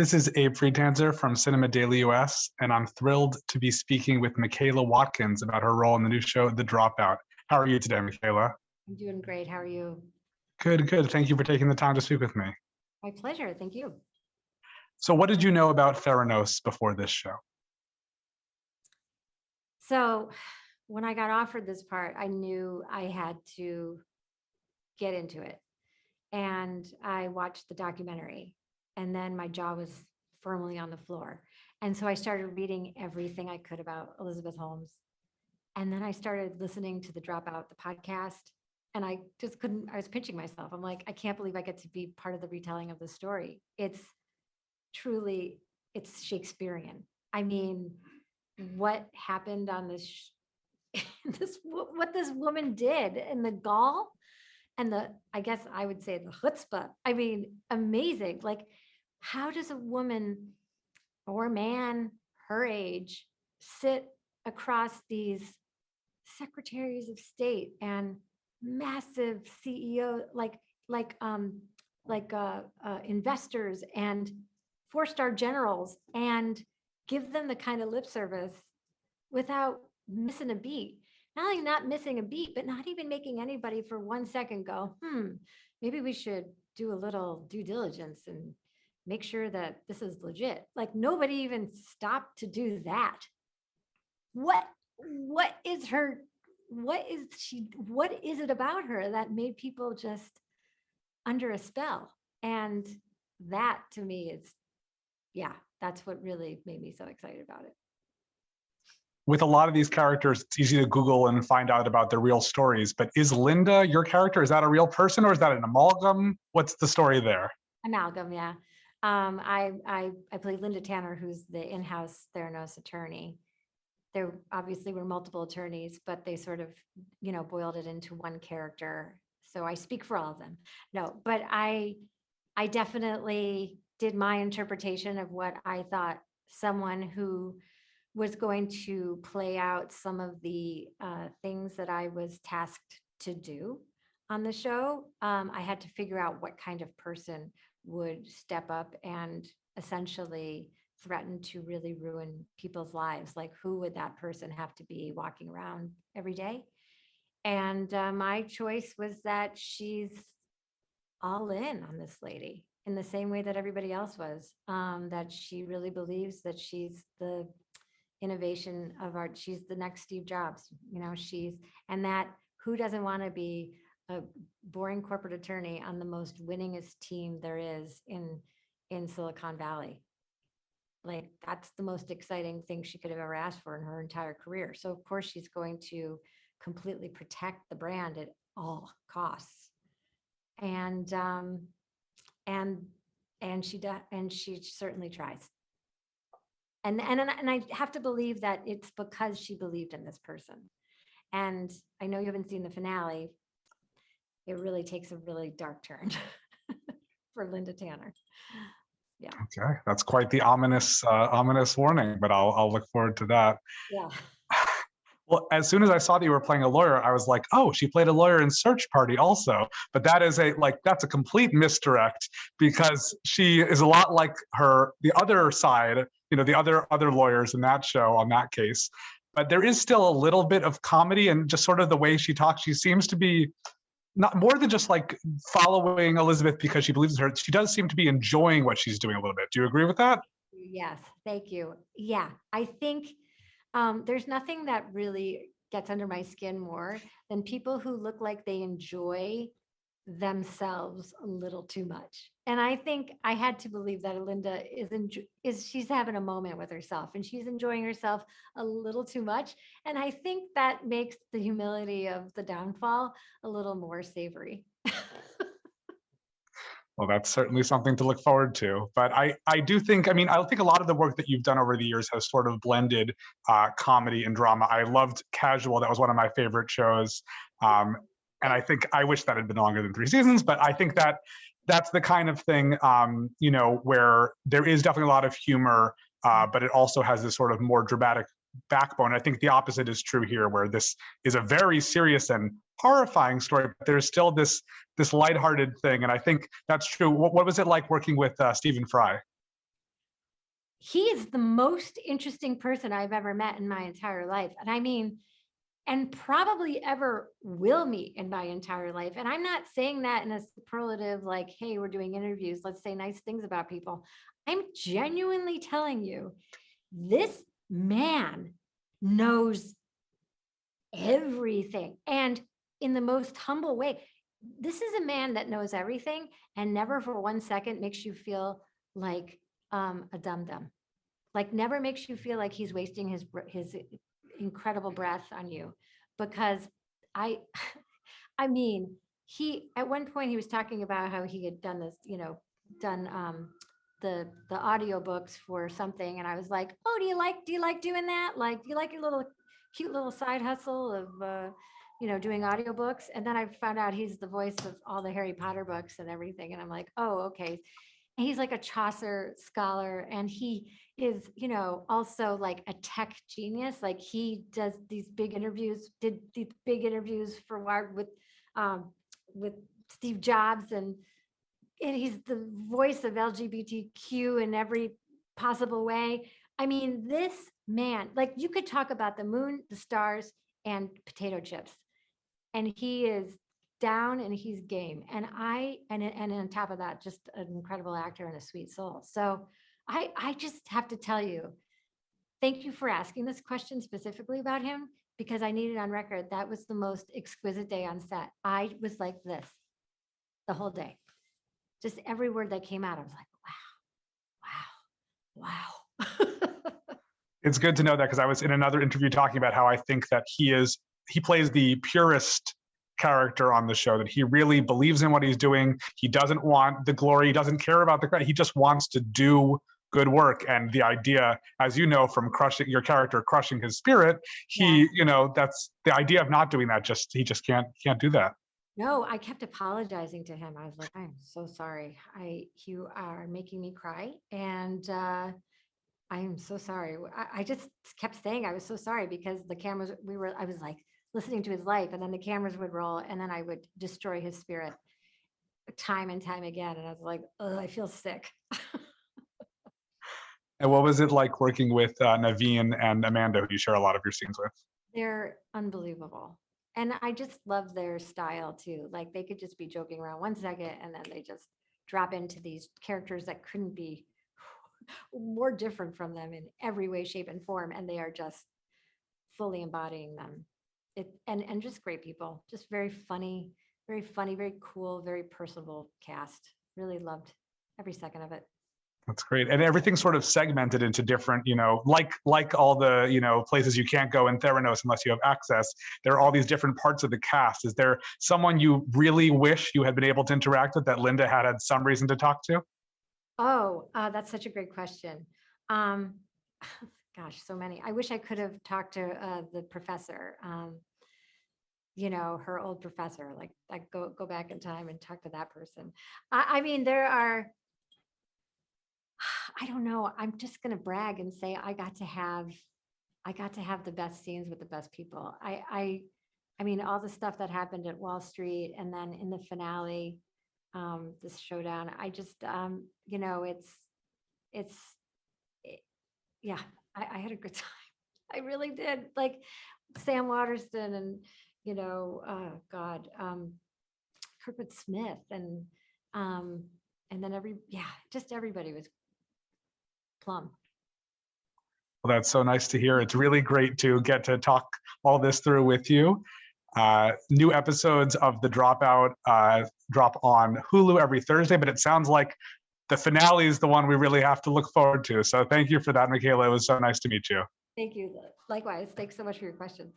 This is Abe Friedhanser from Cinema Daily US, and I'm thrilled to be speaking with Michaela Watkins about her role in the new show, The Dropout. How are you today, Michaela? I'm doing great. How are you? Good, good. Thank you for taking the time to speak with me. My pleasure. Thank you. So what did you know about Theranos before this show? So when I got offered this part, I knew I had to get into it. And I watched the documentary, and then my jaw was firmly on the floor. And so I started reading everything I could about Elizabeth Holmes. And then I started listening to the Dropout, the podcast, and I just couldn't, I was pinching myself. I'm like, I can't believe I get to be part of the retelling of the story. It's truly, it's Shakespearean. I mean, what happened on this, what this woman did, and the gall and the, I guess I would say the chutzpah. I mean, amazing. Like, how does a woman or man her age sit across these secretaries of state and massive CEO, investors and four-star generals, and give them the kind of lip service without missing a beat? Not only not missing a beat, but not even making anybody for 1 second go, maybe we should do a little due diligence and make sure that this is legit. Like, nobody even stopped to do that. What is her, what is it about her that made people just under a spell? And that, to me, is, yeah, that's what really made me so excited about it. With a lot of these characters, it's easy to Google and find out about their real stories. But is Linda, your character, is that a real person or is that an amalgam? What's the story there? Amalgam, yeah. I played Linda Tanner, who's the in-house Theranos attorney. There obviously were multiple attorneys, but they sort of, boiled it into one character. So I speak for all of them. No, but I definitely did my interpretation of what I thought someone who was going to play out some of the things that I was tasked to do on the show. I had to figure out what kind of person would step up and essentially threaten to really ruin people's lives. Like, who would that person have to be walking around every day? And my choice was that she's all in on this lady in the same way that everybody else was, that she really believes that she's the innovation of art. She's the next Steve Jobs, and that who doesn't want to be a boring corporate attorney on the most winningest team there is in Silicon Valley? Like, that's the most exciting thing she could have ever asked for in her entire career. So of course she's going to completely protect the brand at all costs. And she certainly tries. And I have to believe that it's because she believed in this person. And I know you haven't seen the finale. It really takes a really dark turn for Linda Tanner. Yeah. Okay, that's quite the ominous warning, but I'll look forward to that. Yeah. Well, as soon as I saw that you were playing a lawyer, I was like, oh, she played a lawyer in Search Party also. But that is that's a complete misdirect, because she is a lot like the other side, the other lawyers in that show on that case. But there is still a little bit of comedy, and just sort of the way she talks, she seems to be not more than just like following Elizabeth because she believes in her. She does seem to be enjoying what she's doing a little bit. Do you agree with that? Yes, thank you. Yeah, I think there's nothing that really gets under my skin more than people who look like they enjoy themselves a little too much. And I think I had to believe that Linda she's having a moment with herself, and she's enjoying herself a little too much. And I think that makes the humility of the downfall a little more savory. Well, that's certainly something to look forward to. But I do think, I think a lot of the work that you've done over the years has sort of blended comedy and drama. I loved Casual. That was one of my favorite shows. And I think I wish that had been longer than 3 seasons, but I think that's the kind of thing, where there is definitely a lot of humor, but it also has this sort of more dramatic backbone. I think the opposite is true here, where this is a very serious and horrifying story, but there's still this lighthearted thing. And I think that's true. What was it like working with Stephen Fry? he is the most interesting person I've ever met in my entire life. And I mean, and probably ever will meet in my entire life. And I'm not saying that in a superlative, like, hey, we're doing interviews, let's say nice things about people. I'm genuinely telling you, this man knows everything, and in the most humble way. This is a man that knows everything and never for 1 second makes you feel like a dum-dum. Like never makes you feel like he's wasting his incredible breath on you. Because I I mean, he at one point he was talking about how he had done this, done the audiobooks for something, and I was like, "Oh, do you like doing that? Like, do you like your little cute little side hustle of doing audiobooks?" And then I found out he's the voice of all the Harry Potter books and everything, and I'm like, "Oh, okay." And he's like a Chaucer scholar, and he is, also like a tech genius. Like he does these big interviews, did these big interviews for with Steve Jobs, and he's the voice of LGBTQ in every possible way. I mean, this man, like you could talk about the moon, the stars, and potato chips, and he is down and he's game. And on top of that, just an incredible actor and a sweet soul. So I just have to tell you, thank you for asking this question specifically about him, because I need it on record. That was the most exquisite day on set. I was like this the whole day. Just every word that came out, I was like, wow, wow, wow. It's good to know that, because I was in another interview talking about how I think that he plays the purest character on the show, that he really believes in what he's doing. He doesn't want the glory. He doesn't care about the credit. He just wants to do good work. And the idea, as you know, from crushing your character, crushing his spirit, that's the idea of not doing that. He just can't do that. No, I kept apologizing to him. I was like, I'm so sorry. You are making me cry. And I am so sorry. I just kept saying I was so sorry, because the cameras, I was like listening to his life, and then the cameras would roll, and then I would destroy his spirit time and time again. And I was like, oh, I feel sick. And what was it like working with Naveen and Amanda, who you share a lot of your scenes with? They're unbelievable. And I just love their style too. Like they could just be joking around 1 second, and then they just drop into these characters that couldn't be more different from them in every way, shape, and form. And they are just fully embodying them. And just great people, just very funny, very cool, very personable cast. Really loved every second of it. That's great. And everything's sort of segmented into different, like all the, places you can't go in Theranos unless you have access. There are all these different parts of the cast. Is there someone you really wish you had been able to interact with that Linda had some reason to talk to? Oh, that's such a great question. Gosh, so many. I wish I could have talked to the professor, her old professor. Like I go back in time and talk to that person. I mean, there are, I don't know. I'm just going to brag and say I got to have the best scenes with the best people. I mean, all the stuff that happened at Wall Street, and then in the finale, this showdown. I just, yeah. I had a good time. I really did. Like Sam Waterston and God, Kirkwood Smith, and then everybody was plum. Well, that's so nice to hear. It's really great to get to talk all this through with you. New episodes of The Dropout drop on Hulu every Thursday, but it sounds like the finale is the one we really have to look forward to. So thank you for that, Michaela. It was so nice to meet you. Thank you. Likewise. Thanks so much for your questions.